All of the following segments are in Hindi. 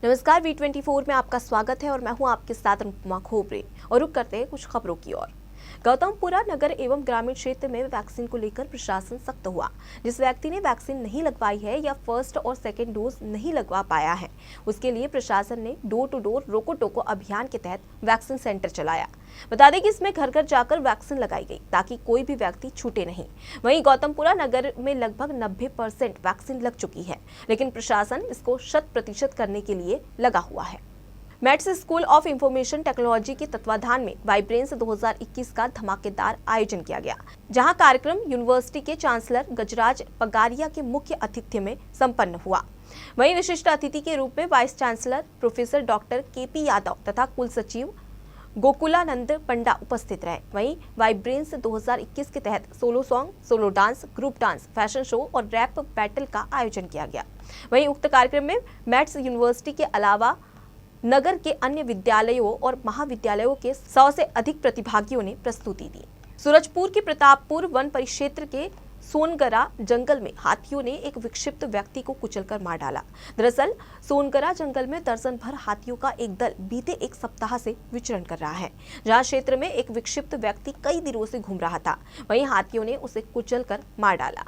नमस्कार, V24 में आपका स्वागत है और मैं हूं आपके साथ अनुपमा खोपरे। और रुक करते हैं कुछ खबरों की ओर। गौतमपुरा नगर एवं ग्रामीण क्षेत्र में वैक्सीन को लेकर प्रशासन सख्त हुआ। जिस व्यक्ति ने वैक्सीन नहीं लगवाई है या फर्स्ट और सेकेंड डोज नहीं लगवा पाया है, उसके लिए प्रशासन ने डोर टू डोर रोको टोको अभियान के तहत वैक्सीन सेंटर चलाया। बता दें कि इसमें घर घर जाकर वैक्सीन लगाई गई ताकि कोई भी व्यक्ति छूटे नहीं। वहीं गौतमपुरा नगर में लगभग 90% वैक्सीन लग चुकी है, लेकिन प्रशासन इसको 100% करने के लिए लगा हुआ है। Mats school of information technology के तत्वाधान में वाइब्रेंस 2021 का धमाकेदार आयोजन किया गया, जहां कार्यक्रम यूनिवर्सिटी के चांसलर गजराज पगारिया के मुख्य आतिथ्य में संपन्न हुआ। वहीं विशिष्ट अतिथि के रूप में vice chancellor professor doctor KP Yadav तथा कुल सचिव गोकुलानंद पंडा उपस्थित रहे। वहीं वाइब्रेंस 2021 के तहत solo song, solo dance, group dance, fashion show और रैप बैटल का आयोजन किया गया। वहीं उक्त कार्यक्रम में मैट्स यूनिवर्सिटी के अलावा नगर के अन्य विद्यालयों और महाविद्यालयों के 100 से अधिक प्रतिभागियों ने प्रस्तुति दी। सूरजपुर के प्रतापपुर वन परिक्षेत्र के सोनगरा जंगल में हाथियों ने एक विक्षिप्त व्यक्ति को कुचलकर मार डाला। दरअसल सोनगरा जंगल में दर्जन भर हाथियों का एक दल बीते एक सप्ताह से विचरण कर रहा है, जहां क्षेत्र में एक विक्षिप्त व्यक्ति कई दिनों से घूम रहा था। वहीं हाथियों ने उसे कुचलकर मार डाला।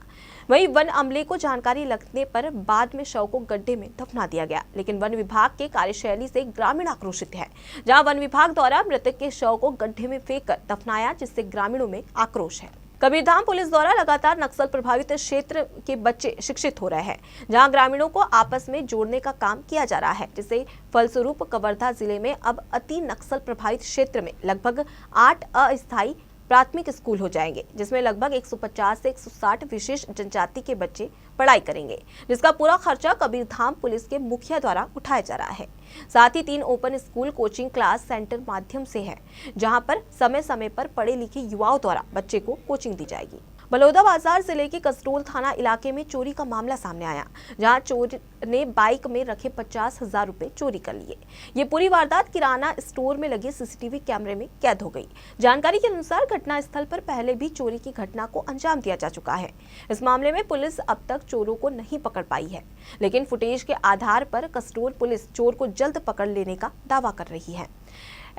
वहीं वन अमले को जानकारी लगने पर बाद में शव को गड्ढे में दफना दिया गया, लेकिन वन विभाग के कार्यशैली से ग्रामीण आक्रोशित है, जहां वन विभाग द्वारा मृतक के शव को गड्ढे में फेंककर दफनाया, जिससे ग्रामीणों में आक्रोश है। कबीरधाम पुलिस द्वारा लगातार नक्सल प्रभावित क्षेत्र के बच्चे शिक्षित हो रहे हैं, जहां ग्रामीणों को आपस में जोड़ने का काम किया जा रहा है, जिससे फलस्वरूप कवर्धा जिले में अब अति नक्सल प्रभावित क्षेत्र में लगभग 8 अस्थायी प्राथमिक स्कूल हो जाएंगे, जिसमें लगभग 150 से 160 विशेष जनजाति के बच्चे पढ़ाई करेंगे, जिसका पूरा खर्चा कबीरधाम पुलिस के मुखिया द्वारा उठाया जा रहा है। साथ ही 3 open school coaching class centre माध्यम से है, जहां पर समय समय पर पढ़े लिखे युवाओं द्वारा बच्चे को कोचिंग दी जाएगी। बलौदाबाजार जिले के कसडोल थाना इलाके में चोरी का मामला सामने आया, जहां चोर ने बाइक में रखे 50,000 रुपए चोरी कर लिए। ये पूरी वारदात किराना स्टोर में लगे CCTV कैमरे में कैद हो गई। जानकारी के अनुसार घटना स्थल पर पहले भी चोरी की घटना को अंजाम दिया जा चुका है। इस मामले में पुलिस अब तक चोरों को नहीं पकड़ पाई है, लेकिन फुटेज के आधार पर कसडोल पुलिस चोर को जल्द पकड़ लेने का दावा कर रही है।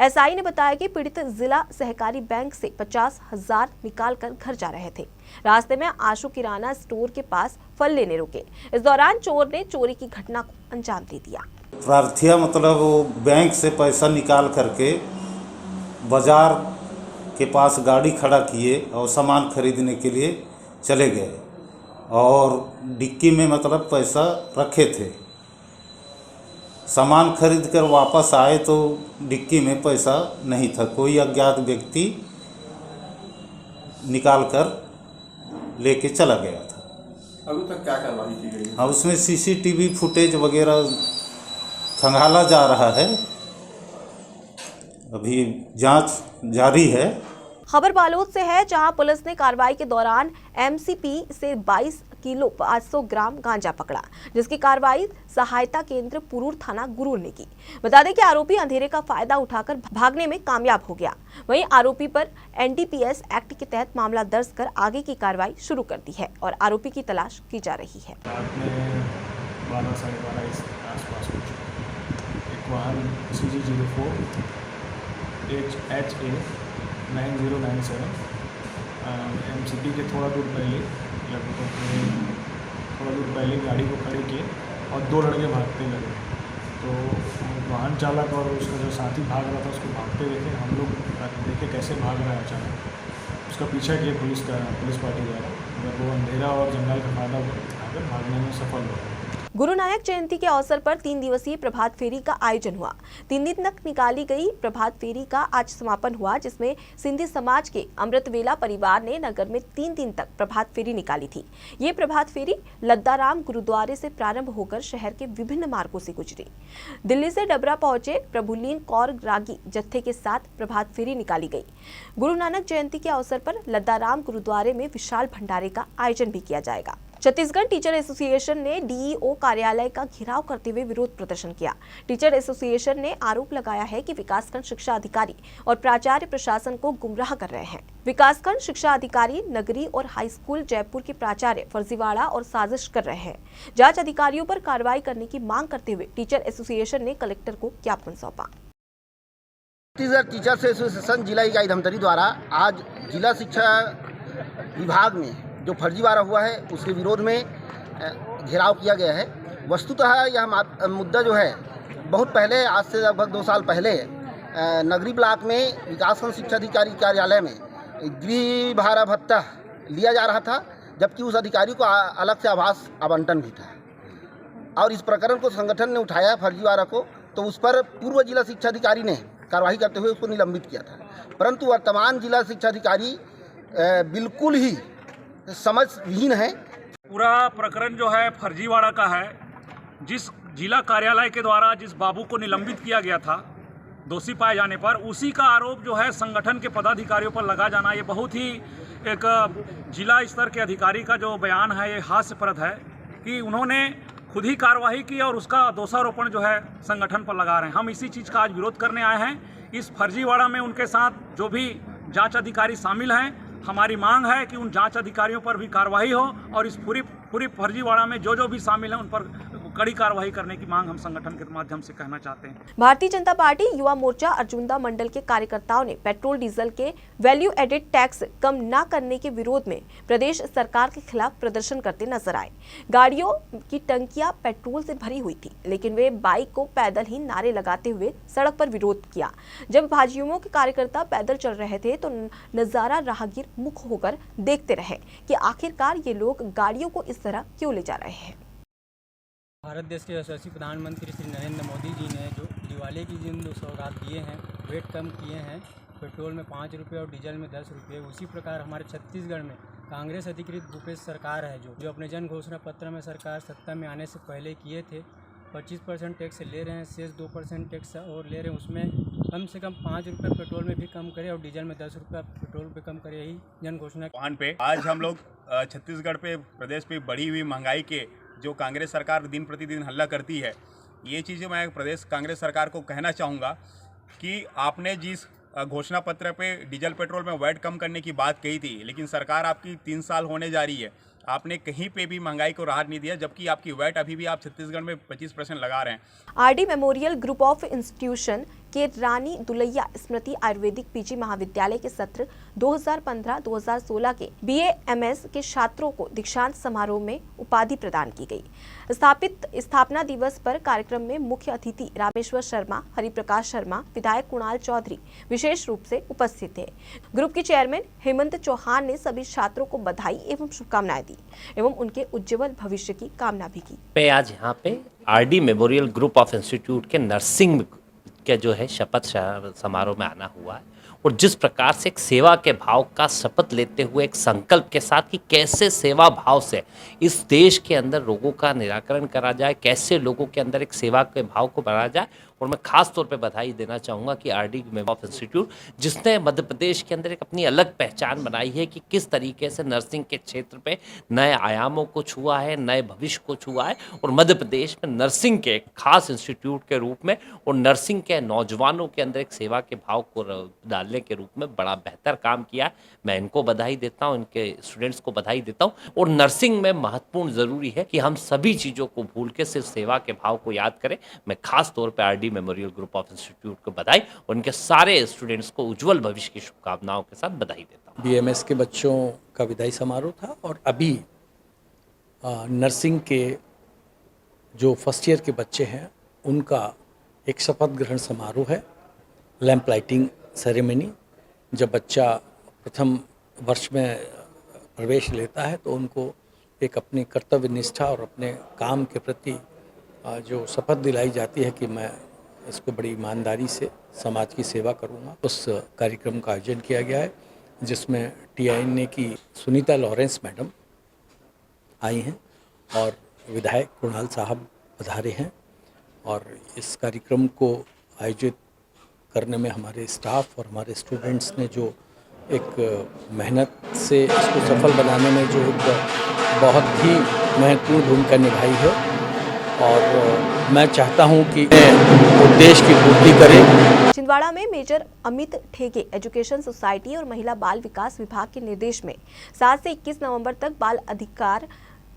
SI ने बताया कि पीड़ित जिला सहकारी बैंक से 50,000 निकाल कर घर जा रहे थे। रास्ते में आशु किराना स्टोर के पास फल लेने रुके। इस दौरान चोर ने चोरी की घटना को अंजाम दे दिया। प्रार्थिया मतलब वो बैंक से पैसा निकाल करके बाजार के पास गाड़ी खड़ा किए और सामान खरीदने के लिए चले गए और डिक्की में मतलब पैसा रखे थे। सामान खरीद कर वापस आए तो डिक्की में पैसा नहीं था। कोई अज्ञात व्यक्ति निकाल कर लेके चला गया था। अभी तक क्या कार्रवाई की गई है? हाँ, उसमें CCTV फुटेज वगैरह खंगाला जा रहा है, अभी जांच जारी है। खबर बालोद से है, जहां पुलिस ने कार्रवाई के दौरान MCP से 22 किलो 500 ग्राम गांजा पकड़ा, जिसकी कार्रवाई सहायता केंद्र पुरूर थाना गुरूर ने की। बता दें कि आरोपी अंधेरे का फायदा उठाकर भागने में कामयाब हो गया। वहीं आरोपी पर NDPS एक्ट के तहत मामला दर्ज कर आगे की कार्रवाई शुरू कर दी है और आरोपी की तलाश की जा रही है। रात में 12 साढ़े 12 इस आसपास कुछ एक वाहन CG04 HHA 9097 MCP के थोड़ा दूर पहले गाड़ी को खड़े किए और 2 लड़के भागते लगे, तो वाहन चालक और उसका जो साथी भाग रहा था उसको भागते देखे। हम लोग देखे कैसे भाग रहा है, अचानक उसका पीछा किए पुलिस पार्टी द्वारा, मगर वो अंधेरा और जंगल का फायदा उठाकर भागने में सफल हो। गुरु नानक जयंती के अवसर पर 3 दिवसीय प्रभात फेरी का आयोजन हुआ। 3 दिन तक निकाली गई प्रभात फेरी का आज समापन हुआ, जिसमें सिंधी समाज के अमृतवेला परिवार ने नगर में 3 दिन तक प्रभात फेरी निकाली थी। ये प्रभात फेरी लद्दाराम गुरुद्वारे से प्रारंभ होकर शहर के विभिन्न मार्गों से गुजरी। दिल्ली से डबरा पहुंचे प्रभुलीन कौर रागी जत्थे के साथ प्रभात फेरी निकाली गई। गुरु नानक जयंती के अवसर पर लद्दाराम गुरुद्वारे में विशाल भंडारे का आयोजन भी किया जाएगा। छत्तीसगढ़ टीचर एसोसिएशन ने डीईओ कार्यालय का घेराव करते हुए विरोध प्रदर्शन किया। टीचर एसोसिएशन ने आरोप लगाया है कि विकासखंड शिक्षा अधिकारी और प्राचार्य प्रशासन को गुमराह कर रहे हैं। विकासखंड शिक्षा अधिकारी नगरी और हाई स्कूल जयपुर के प्राचार्य फर्जीवाड़ा और साजिश कर रहे हैं। जांच अधिकारियों पर कार्रवाई करने की मांग करते हुए टीचर एसोसिएशन ने कलेक्टर को ज्ञापन सौंपा। छत्तीसगढ़ टीचर्स एसोसिएशन जिला इकाई धमतरी द्वारा आज जिला शिक्षा विभाग में जो फर्जीवाड़ा हुआ है उसके विरोध में घेराव किया गया है। वस्तुतः यह मुद्दा जो है बहुत पहले, आज से लगभग 2 साल पहले नगरी ब्लॉक में विकासखंड शिक्षा अधिकारी कार्यालय में गृह भाड़ा भत्ता लिया जा रहा था, जबकि उस अधिकारी को अलग से आवास आवंटन भी था। और इस प्रकरण को संगठन ने उठाया फर्जीवाड़ा को, तो उस पर पूर्व जिला शिक्षा अधिकारी ने कार्रवाई करते हुए उसको निलंबित किया था। परंतु वर्तमान जिला शिक्षा अधिकारी बिल्कुल ही समझ विहीन है। पूरा प्रकरण जो है फर्जीवाड़ा का है। जिस जिला कार्यालय के द्वारा जिस बाबू को निलंबित किया गया था दोषी पाए जाने पर, उसी का आरोप जो है संगठन के पदाधिकारियों पर लगा जाना, ये बहुत ही एक जिला स्तर के अधिकारी का जो बयान है ये हास्यप्रद है कि उन्होंने खुद ही कार्रवाई की और उसका दोषारोपण जो है संगठन पर लगा रहे हैं। हम इसी चीज़ का आज विरोध करने आए हैं। इस फर्जीवाड़ा में उनके साथ जो भी जांच अधिकारी शामिल हैं, हमारी मांग है कि उन जांच अधिकारियों पर भी कार्रवाई हो और इस पूरी फर्जीवाड़ा में जो भी शामिल हैं उन पर कड़ी कार्रवाई करने की मांग हम संगठन के माध्यम से कहना चाहते हैं। भारतीय जनता पार्टी युवा मोर्चा अर्जुनदा मंडल के कार्यकर्ताओं ने पेट्रोल डीजल के वैल्यू एडेड टैक्स कम न करने के विरोध में प्रदेश सरकार के खिलाफ प्रदर्शन करते नजर आए। गाड़ियों की टंकियां पेट्रोल से भरी हुई थी, लेकिन वे बाइक को पैदल ही नारे लगाते हुए सड़क पर विरोध किया। जब भाजयुमो के कार्यकर्ता पैदल चल रहे थे तो नजारा राहगीर मुख होकर देखते रहे कि आखिरकार ये लोग गाड़ियों को इस तरह क्यों ले जा रहे हैं। भारत देश के यशस्वी प्रधानमंत्री श्री नरेंद्र मोदी जी ने जो दिवाली की जिन सौगात दिए हैं, वेट कम किए हैं, पेट्रोल में 5 रुपये और डीजल में 10 रुपये, उसी प्रकार हमारे छत्तीसगढ़ में कांग्रेस अधिकृत भूपेश सरकार है जो अपने जन घोषणा पत्र में सरकार सत्ता में आने से पहले किए थे 25% टैक्स ले रहे हैं, शेष 2% टैक्स और ले रहे हैं। उसमें कम से कम 5 रुपये पेट्रोल में भी कम करे और डीजल में 10 रुपये पेट्रोल पे कम करे, यही जन घोषणा वाहन पे आज हम लोग छत्तीसगढ़ पे प्रदेश पे बढ़ी हुई महंगाई के जो कांग्रेस सरकार दिन प्रतिदिन हल्ला करती है, ये चीज़ें मैं प्रदेश कांग्रेस सरकार को कहना चाहूँगा कि आपने जिस घोषणा पत्र पे डीजल पेट्रोल में वैट कम करने की बात कही थी, लेकिन सरकार आपकी 3 साल होने जा रही है, आपने कहीं पे भी महंगाई को राहत नहीं दिया, जबकि आपकी वैट अभी भी आप छत्तीसगढ़ में 25% लगा रहे हैं। RD memorial group of institution के रानी दुलैया स्मृति आयुर्वेदिक पीजी महाविद्यालय के सत्र 2015-2016 के BA-MS के छात्रों को दीक्षांत समारोह में उपाधि प्रदान की गई। स्थापना दिवस पर कार्यक्रम में मुख्य अतिथि रामेश्वर शर्मा, हरिप्रकाश शर्मा, विधायक कुणाल चौधरी विशेष रूप से उपस्थित थे। ग्रुप के चेयरमैन हेमंत चौहान ने सभी छात्रों को बधाई एवं शुभकामनाएं दी एवं उनके उज्जवल भविष्य की कामना भी की। आज यहाँ पे RD memorial group of institute के नर्सिंग के जो है शपथ समारोह में आना हुआ है और जिस प्रकार से एक सेवा के भाव का शपथ लेते हुए एक संकल्प के साथ कि कैसे सेवा भाव से इस देश के अंदर रोगों का निराकरण करा जाए, कैसे लोगों के अंदर एक सेवा के भाव को बढ़ाया जाए। और मैं खास तौर पे बधाई देना चाहूँगा कि आरडी ऑफ इंस्टीट्यूट जिसने मध्य प्रदेश के अंदर एक अपनी अलग पहचान बनाई है कि किस तरीके से नर्सिंग के क्षेत्र पे नए आयामों को छुआ है, नए भविष्य को छुआ है और मध्य प्रदेश में नर्सिंग के एक खास इंस्टीट्यूट के रूप में और नर्सिंग के नौजवानों के अंदर एक सेवा के भाव को डालने के रूप में बड़ा बेहतर काम किया। मैं इनको बधाई देता हूँ, इनके स्टूडेंट्स को बधाई देता हूँ। और नर्सिंग में महत्वपूर्ण ज़रूरी है कि हम सभी चीज़ों को भूल के सिर्फ सेवा के भाव को याद करें। मैं खास तौर पर RD memorial group of institute को बधाई और उनके सारे स्टूडेंट्स को उज्जवल भविष्य की शुभकामनाओं के साथ बधाई देता हूँ। BMS के बच्चों का विदाई समारोह था और अभी नर्सिंग के जो फर्स्ट ईयर के बच्चे हैं उनका एक शपथ ग्रहण समारोह है, लैंप लाइटिंग सेरेमनी। जब बच्चा प्रथम वर्ष में प्रवेश लेता है तो उनको एक अपनी कर्तव्य निष्ठा और अपने काम के प्रति जो शपथ दिलाई जाती है कि मैं इसको बड़ी ईमानदारी से समाज की सेवा करूंगा, उस कार्यक्रम का आयोजन किया गया है जिसमें TINA की सुनीता लॉरेंस मैडम आई हैं और विधायक कुणाल साहब पधारे हैं। और इस कार्यक्रम को आयोजित करने में हमारे स्टाफ और हमारे स्टूडेंट्स ने जो एक मेहनत से इसको सफल बनाने में जो एक बहुत ही महत्वपूर्ण भूमिका निभाई है और मैं चाहता हूं कि उद्देश्य की पूर्ति करें। छिंदवाड़ा में मेजर अमित ठेगे एजुकेशन सोसाइटी और महिला बाल विकास विभाग के निर्देश में 7 से 21 नवंबर तक बाल अधिकार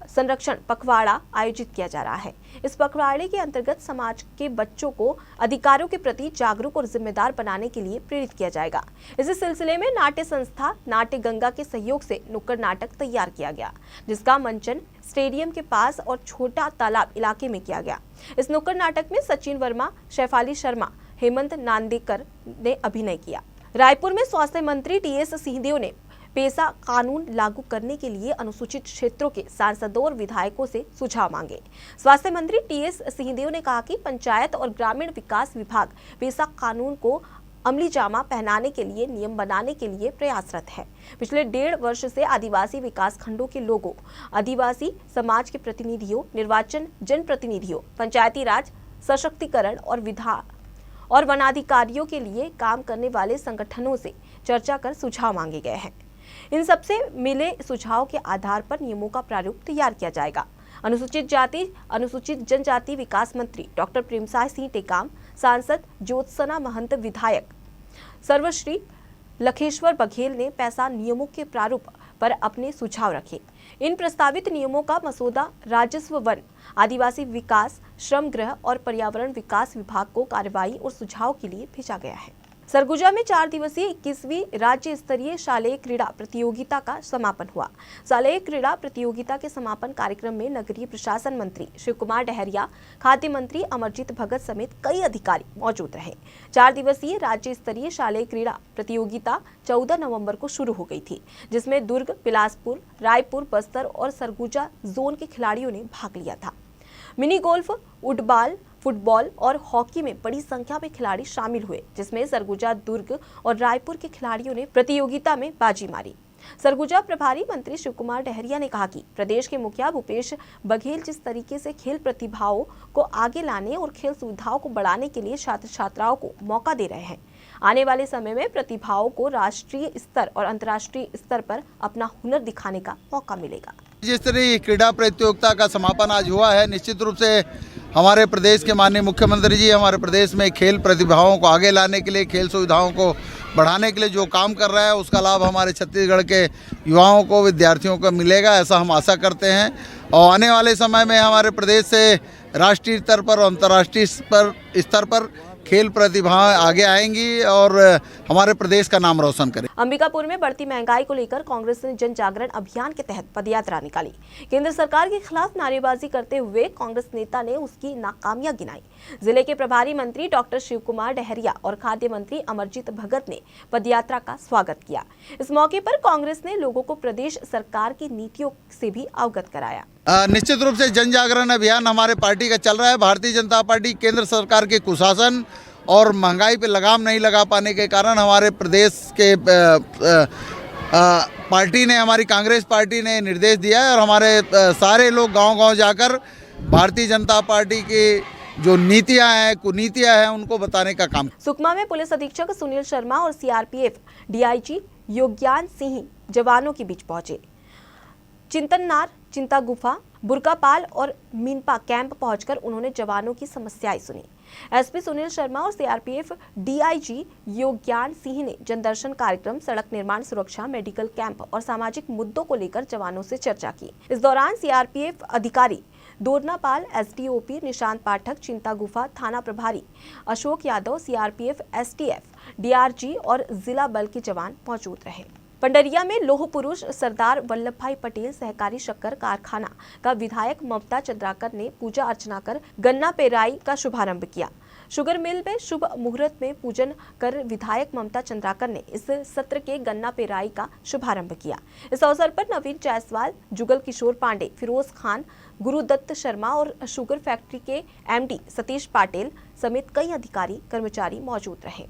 संरक्षण पखवाड़ा आयोजित किया जा रहा है। इस पखवाड़े के अंतर्गत समाज के बच्चों को अधिकारों के प्रति जागरूक और जिम्मेदार बनाने के लिए प्रेरित किया जाएगा। इसी सिलसिले में नाट्य संस्था नाट्य गंगा के सहयोग से नुक्कड़ नाटक तैयार किया गया, जिसका मंचन स्टेडियम के पास और छोटा तालाब इलाके में किया गया। इस नुक्कड़ नाटक में सचिन वर्मा, शेफाली शर्मा, हेमंत नांदेकर ने अभिनय किया। रायपुर में स्वास्थ्य मंत्री टीएस सिंहदेव ने पेशा कानून लागू करने के लिए अनुसूचित क्षेत्रों के सांसदों और विधायकों से सुझाव मांगे। स्वास्थ्य मंत्री टीएस सिंहदेव ने कहा कि पंचायत और ग्रामीण विकास विभाग पेशा कानून को अमली जामा पहनाने के लिए नियम बनाने के लिए प्रयासरत है। पिछले 1.5 वर्ष से आदिवासी विकास खंडों के लोगों, आदिवासी समाज के प्रतिनिधियों, निर्वाचन जनप्रतिनिधियों, पंचायती राज सशक्तिकरण और वनाधिकारियों के लिए काम करने वाले संगठनों से चर्चा कर सुझाव मांगे गए हैं। इन सबसे मिले सुझाव के आधार पर नियमों का प्रारूप तैयार किया जाएगा। अनुसूचित जाति अनुसूचित जनजाति विकास मंत्री डॉक्टर प्रेमसाय सिंह टेकाम, सांसद ज्योत्सना महंत, विधायक सर्वश्री लखेश्वर बघेल ने पेशा नियमों के प्रारूप पर अपने सुझाव रखे। इन प्रस्तावित नियमों का मसौदा राजस्व, वन, आदिवासी विकास, श्रम गृह और पर्यावरण विकास विभाग को कार्रवाई और सुझाव के लिए भेजा गया है। सरगुजा में 4 दिवसीय 21वीं राज्य स्तरीय शालेय क्रीड़ा प्रतियोगिता का समापन हुआ। शालेय क्रीड़ा प्रतियोगिता के समापन कार्यक्रम में नगरीय प्रशासन मंत्री शिव कुमार डहरिया, खाद्य मंत्री अमरजीत भगत समेत कई अधिकारी मौजूद रहे। 4 दिवसीय राज्य स्तरीय शालेय क्रीड़ा प्रतियोगिता 14 नवंबर को शुरू हो गई थी, जिसमें दुर्ग, बिलासपुर, रायपुर, बस्तर और सरगुजा जोन के खिलाड़ियों ने भाग लिया था। मिनी गोल्फ, फुटबॉल, फुटबॉल और हॉकी में बड़ी संख्या में खिलाड़ी शामिल हुए, जिसमें सरगुजा, दुर्ग और रायपुर के खिलाड़ियों ने प्रतियोगिता में बाजी मारी। सरगुजा प्रभारी मंत्री शिव कुमार डहरिया ने कहा कि प्रदेश के मुखिया भूपेश बघेल जिस तरीके से खेल प्रतिभाओं को आगे लाने और खेल सुविधाओं को बढ़ाने के लिए छात्र छात्राओं को मौका दे रहे हैं, आने वाले समय में प्रतिभाओं को राष्ट्रीय स्तर और अंतर्राष्ट्रीय स्तर पर अपना हुनर दिखाने का मौका मिलेगा। जिस तरह क्रीड़ा प्रतियोगिता का समापन आज हुआ है, निश्चित रूप से हमारे प्रदेश के माननीय मुख्यमंत्री जी हमारे प्रदेश में खेल प्रतिभाओं को आगे लाने के लिए, खेल सुविधाओं को बढ़ाने के लिए जो काम कर रहा है, उसका लाभ हमारे छत्तीसगढ़ के युवाओं को, विद्यार्थियों को मिलेगा, ऐसा हम आशा करते हैं। और आने वाले समय में हमारे प्रदेश से राष्ट्रीय स्तर पर और अंतर्राष्ट्रीय स्तर पर खेल प्रतिभाएं आगे आएंगी और हमारे प्रदेश का नाम रोशन करें। अंबिकापुर में बढ़ती महंगाई को लेकर कांग्रेस ने जन जागरण अभियान के तहत पदयात्रा निकाली। केंद्र सरकार के खिलाफ नारेबाजी करते हुए कांग्रेस नेता ने उसकी नाकामियां गिनाई। जिले के प्रभारी मंत्री डॉक्टर शिव कुमार डहरिया और खाद्य मंत्री अमरजीत भगत ने पदयात्रा का स्वागत किया। इस मौके पर कांग्रेस ने लोगों को प्रदेश सरकार की नीतियों से भी अवगत कराया। निश्चित रूप से जन जागरण अभियान हमारे पार्टी का चल रहा है। भारतीय जनता पार्टी केंद्र सरकार के कुशासन और महंगाई पे लगाम नहीं लगा पाने के कारण हमारे प्रदेश के पार्टी ने, हमारी कांग्रेस पार्टी ने निर्देश दिया है और हमारे सारे लोग गांव-गांव जाकर भारतीय जनता पार्टी की जो नीतियां हैं, कुनीतियां हैं, उनको बताने का काम। सुकमा में पुलिस अधीक्षक सुनील शर्मा और सीआरपीएफ डीआईजी योज्ञान सिंह जवानों के बीच पहुंचे। चिंतननार, चिंता गुफा, बुरकापाल और मीनपा कैंप पहुंचकर उन्होंने जवानों की समस्याएं सुनी। एसपी सुनील शर्मा और सीआरपीएफ डीआईजी योज्ञान सिंह ने जनदर्शन कार्यक्रम, सड़क निर्माण सुरक्षा, मेडिकल कैंप और सामाजिक मुद्दों को लेकर जवानों से चर्चा की। इस दौरान सीआरपीएफ अधिकारी दोरनापाल, एसडीओपी निशांत पाठक, चिंता गुफा थाना प्रभारी Ashok Yadav, CRPF, STF, DRG और जिला बल के जवान मौजूद रहे। पंडरिया में लोह पुरुष सरदार वल्लभ भाई पटेल सहकारी शक्कर कारखाना का विधायक ममता चंद्राकर ने पूजा अर्चना कर गन्ना पेराई का शुभारंभ किया। शुगर मिल में शुभ मुहूर्त में पूजन कर विधायक ममता चंद्राकर ने इस सत्र के गन्ना पेराई का शुभारंभ किया। इस अवसर पर नवीन जायसवाल, जुगल किशोर पांडे, फिरोज खान, गुरुदत्त शर्मा और शुगर फैक्ट्री के एमडी सतीश पाटिल समेत कई अधिकारी कर्मचारी मौजूद रहे।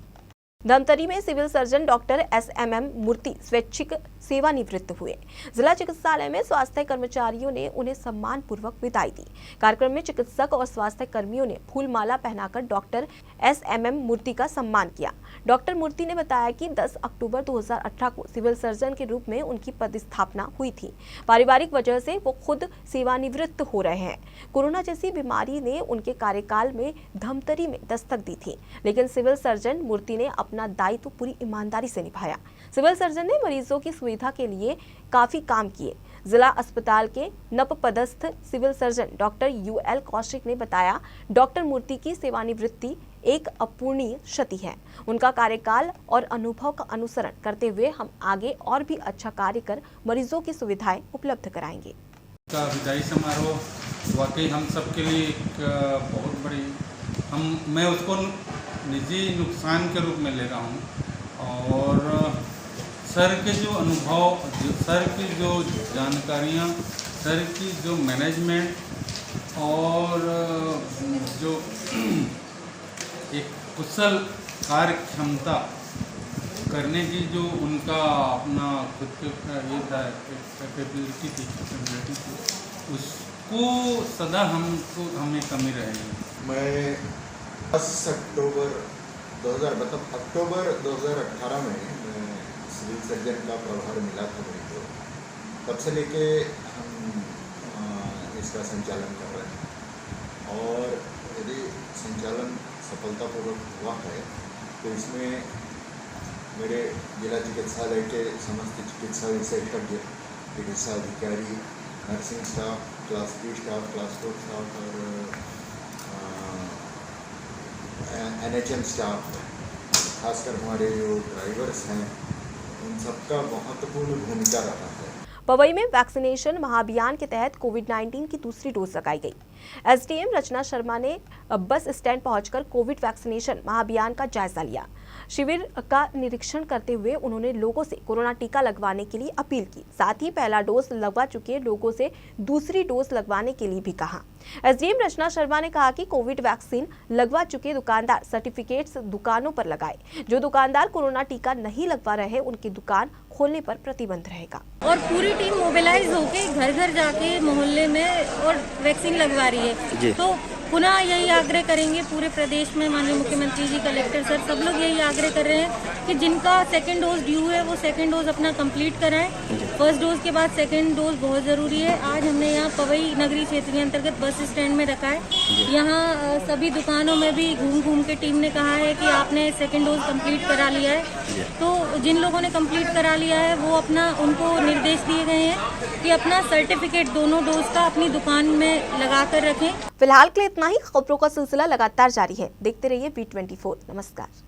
धमतरी में सिविल सर्जन डॉक्टर एसएमएम मूर्ति स्वैच्छिक सेवानिवृत्त हुए। जिला चिकित्सालय में स्वास्थ्य कर्मचारियों ने उन्हें सम्मान पूर्वक विदाई दी। कार्यक्रम में चिकित्सक और स्वास्थ्य कर्मियों ने फूलमाला पहनाकर डॉक्टर SMM मूर्ति का सम्मान किया। डॉक्टर मूर्ति ने बताया कि 10 अक्टूबर 2018 को सिविल सर्जन के रूप में उनकी पदस्थापना हुई थी। पारिवारिक वजह से वो खुद सेवानिवृत्त हो रहे हैं। कोरोना जैसी बीमारी ने उनके कार्यकाल में धमतरी में दस्तक दी थी, लेकिन सिविल सर्जन मूर्ति ने अपना दायित्व पूरी ईमानदारी से निभाया। सिविल सर्जन ने मरीजों की सुविधा के लिए काफी काम किए। जिला अस्पताल के नवपदस्थ civil surgeon doctor UL Kaushik ने बताया, डॉक्टर मूर्ति की सेवानिवृत्ति एक अपूर्णीय क्षति है। उनका कार्यकाल और अनुभव का अनुसरण करते हुए हम आगे और भी अच्छा कार्य कर मरीजों की सुविधाएं उपलब्ध कराएंगे। का विदाई समारोह वाकई हम सब के लिए एक बहुत बड़ी मैं उसको निजी नुकसान के रूप में ले रहा हूँ। और सर के जो अनुभव, सर की जो जानकारियाँ, सर की जो मैनेजमेंट और जो एक कुशल कार्य क्षमता करने की जो उनका अपना खुद के ये था कैपेबिलिटी थी, उसको सदा हमें कमी रहेगी। मैं 10 अक्टूबर 2018 में सिविल सर्जन का प्रभार मिला था मेरे को। तब से लेके हम इसका संचालन कर रहे हैं और यदि संचालन सफलतापूर्वक हुआ है तो इसमें मेरे जिला चिकित्सालय के समस्त चिकित्सा विशेषज्ञ, चिकित्सा अधिकारी, nursing staff, class 3 staff, class 4 staff और NHM स्टाफ, खासकर हमारे जो ड्राइवर्स हैं, उन सबका महत्वपूर्ण भूमिका रहा है। पवई में वैक्सीनेशन महाअभियान के तहत कोविड-19 की दूसरी डोज लगाई गई। SDM रचना शर्मा ने बस स्टैंड पहुंचकर कोविड वैक्सीनेशन महाअभियान का जायजा लिया। शिविर का निरीक्षण करते हुए उन्होंने लोगों से कोरोना टीका लगवाने के लिए अपील की। साथ ही पहला डोज लगवा चुके लोगों से दूसरी डोज लगवाने के लिए भी कहा। SDM रचना शर्मा ने कहा कि कोविड वैक्सीन लगवा चुके दुकानदार सर्टिफिकेट्स दुकानों पर लगाए। जो दुकानदार कोरोना टीका नहीं लगवा रहे उनकी दुकान खोलने पर प्रतिबंध रहेगा। और पूरी टीम मोबिलाइज होके घर घर जाके मोहल्ले में और वैक्सीन लगवा रही है। तो पुनः यही आग्रह करेंगे पूरे प्रदेश में, माननीय मुख्यमंत्री जी, कलेक्टर सर, सब लोग यही आग्रह कर रहे हैं कि जिनका सेकंड डोज ड्यू है वो सेकंड डोज अपना कंप्लीट कराएं। फर्स्ट डोज के बाद सेकंड डोज बहुत ज़रूरी है। आज हमने यहाँ पवई नगरीय क्षेत्र के अंतर्गत बस स्टैंड में रखा है। यहाँ सभी दुकानों में भी घूम घूम के टीम ने कहा है कि आपने सेकंड डोज कंप्लीट करा लिया है। तो जिन लोगों ने कंप्लीट करा लिया है वो अपना, उनको निर्देश दिए गए हैं कि अपना सर्टिफिकेट दोनों डोज का अपनी दुकान में लगा कर रखें। फिलहाल के लिए इतना ही। खबरों का सिलसिला लगातार जारी है। देखते रहिए V24। नमस्कार।